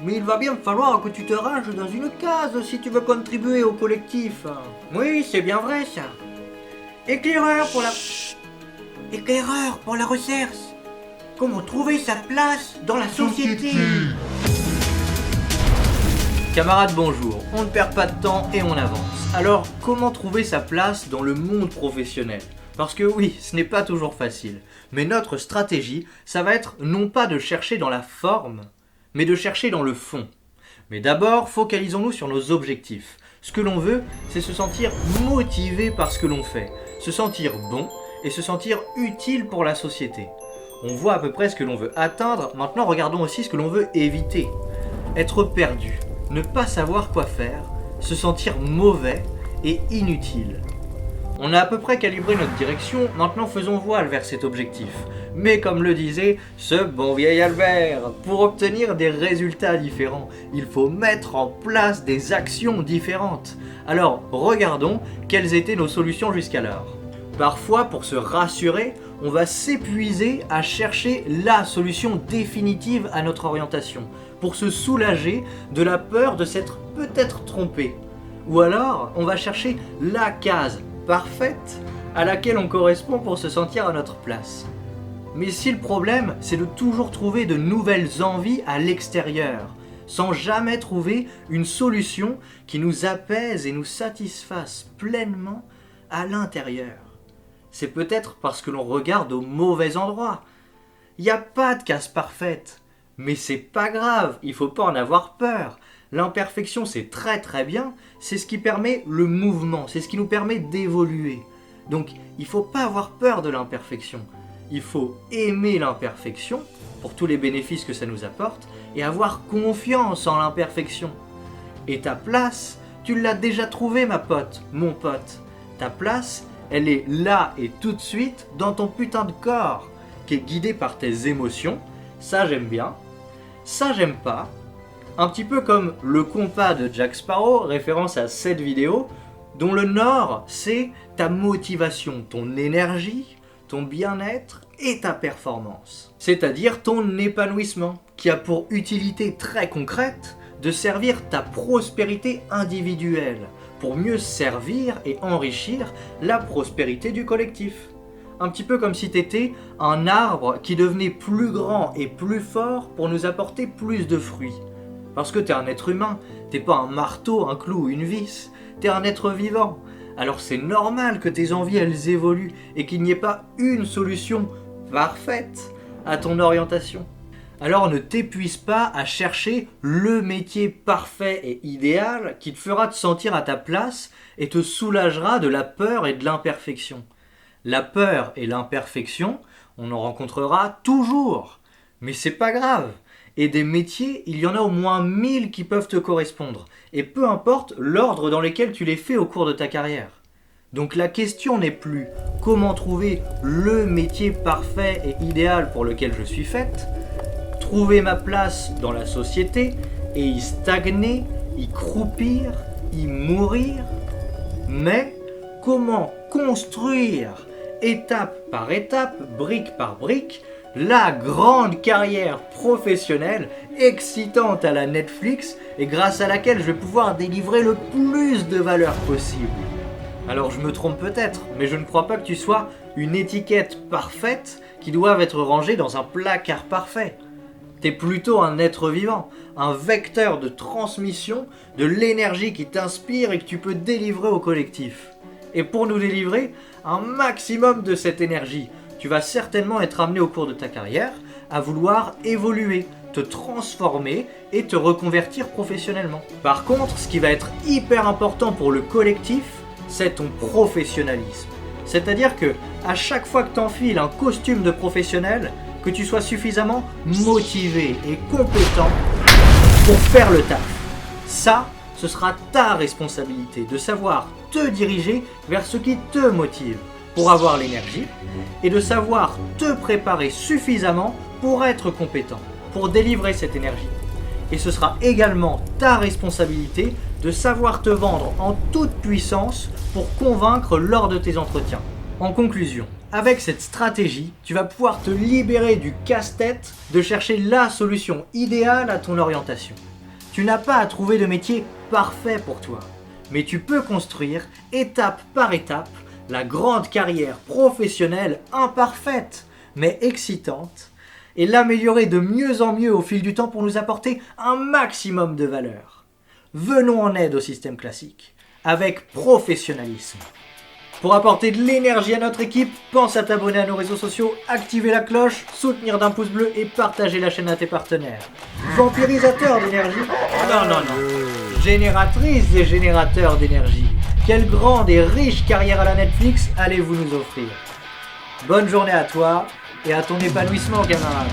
Mais il va bien falloir que tu te ranges dans une case si tu veux contribuer au collectif. Oui, c'est bien vrai ça. Éclaireur pour la... Éclaireur pour la recherche. Comment trouver sa place dans la société. Camarades, bonjour. On ne perd pas de temps et on avance. Alors, comment trouver sa place dans le monde professionnel ? Parce que oui, ce n'est pas toujours facile. Mais notre stratégie, ça va être non pas de chercher dans la forme, mais de chercher dans le fond. Mais d'abord, focalisons-nous sur nos objectifs. Ce que l'on veut, c'est se sentir motivé par ce que l'on fait, se sentir bon et se sentir utile pour la société. On voit à peu près ce que l'on veut atteindre, maintenant regardons aussi ce que l'on veut éviter. Être perdu, ne pas savoir quoi faire, se sentir mauvais et inutile. On a à peu près calibré notre direction, maintenant faisons voile vers cet objectif. Mais comme le disait ce bon vieil Albert, pour obtenir des résultats différents, il faut mettre en place des actions différentes. Alors, regardons quelles étaient nos solutions jusqu'alors. Parfois, pour se rassurer, on va s'épuiser à chercher la solution définitive à notre orientation, pour se soulager de la peur de s'être peut-être trompé. Ou alors, on va chercher la case parfaite à laquelle on correspond pour se sentir à notre place. Mais si le problème, c'est de toujours trouver de nouvelles envies à l'extérieur, sans jamais trouver une solution qui nous apaise et nous satisfasse pleinement à l'intérieur, c'est peut-être parce que l'on regarde au mauvais endroit. Il n'y a pas de case parfaite, mais c'est pas grave, il faut pas en avoir peur. L'imperfection, c'est très très bien, c'est ce qui permet le mouvement, c'est ce qui nous permet d'évoluer. Donc, il faut pas avoir peur de l'imperfection. Il faut aimer l'imperfection, pour tous les bénéfices que ça nous apporte, et avoir confiance en l'imperfection. Et ta place, tu l'as déjà trouvée, ma pote, mon pote. Ta place, elle est là et tout de suite dans ton putain de corps, qui est guidé par tes émotions. Ça, j'aime bien. Ça, j'aime pas. Un petit peu comme le compas de Jack Sparrow, référence à cette vidéo, dont le nord, c'est ta motivation, ton énergie, ton bien-être et ta performance. C'est-à-dire ton épanouissement, qui a pour utilité très concrète de servir ta prospérité individuelle, pour mieux servir et enrichir la prospérité du collectif. Un petit peu comme si t'étais un arbre qui devenait plus grand et plus fort pour nous apporter plus de fruits. Parce que t'es un être humain, t'es pas un marteau, un clou ou une vis, t'es un être vivant. Alors c'est normal que tes envies elles évoluent et qu'il n'y ait pas une solution parfaite à ton orientation. Alors ne t'épuise pas à chercher le métier parfait et idéal qui te fera te sentir à ta place et te soulagera de la peur et de l'imperfection. La peur et l'imperfection, on en rencontrera toujours, mais c'est pas grave. Et des métiers, il y en a au moins 1000 qui peuvent te correspondre, et peu importe l'ordre dans lequel tu les fais au cours de ta carrière. Donc la question n'est plus comment trouver le métier parfait et idéal pour lequel je suis faite, trouver ma place dans la société et y stagner, y croupir, y mourir, mais comment construire étape par étape, brique par brique, la grande carrière professionnelle excitante à la Netflix et grâce à laquelle je vais pouvoir délivrer le plus de valeur possible. Alors je me trompe peut-être, mais je ne crois pas que tu sois une étiquette parfaite qui doive être rangée dans un placard parfait. T'es plutôt un être vivant, un vecteur de transmission de l'énergie qui t'inspire et que tu peux délivrer au collectif. Et pour nous délivrer un maximum de cette énergie, tu vas certainement être amené au cours de ta carrière à vouloir évoluer, te transformer et te reconvertir professionnellement. Par contre, ce qui va être hyper important pour le collectif, c'est ton professionnalisme. C'est-à-dire que à chaque fois que tu enfiles un costume de professionnel, que tu sois suffisamment motivé et compétent pour faire le taf. Ça, ce sera ta responsabilité de savoir te diriger vers ce qui te motive pour avoir l'énergie et de savoir te préparer suffisamment pour être compétent, pour délivrer cette énergie. Et ce sera également ta responsabilité de savoir te vendre en toute puissance pour convaincre lors de tes entretiens. En conclusion, Avec cette stratégie, tu vas pouvoir te libérer du casse-tête de chercher la solution idéale à ton orientation. Tu n'as pas à trouver de métier parfait pour toi, mais tu peux construire, étape par étape, la grande carrière professionnelle imparfaite, mais excitante, et l'améliorer de mieux en mieux au fil du temps pour nous apporter un maximum de valeur. Venons en aide au système classique, avec professionnalisme. Pour apporter de l'énergie à notre équipe, pense à t'abonner à nos réseaux sociaux, activer la cloche, soutenir d'un pouce bleu et partager la chaîne à tes partenaires. Vampirisateur d'énergie ? Non. Génératrice et générateur d'énergie. Quelle grande et riche carrière à la Netflix allez-vous nous offrir ? Bonne journée à toi et à ton épanouissement, camarade.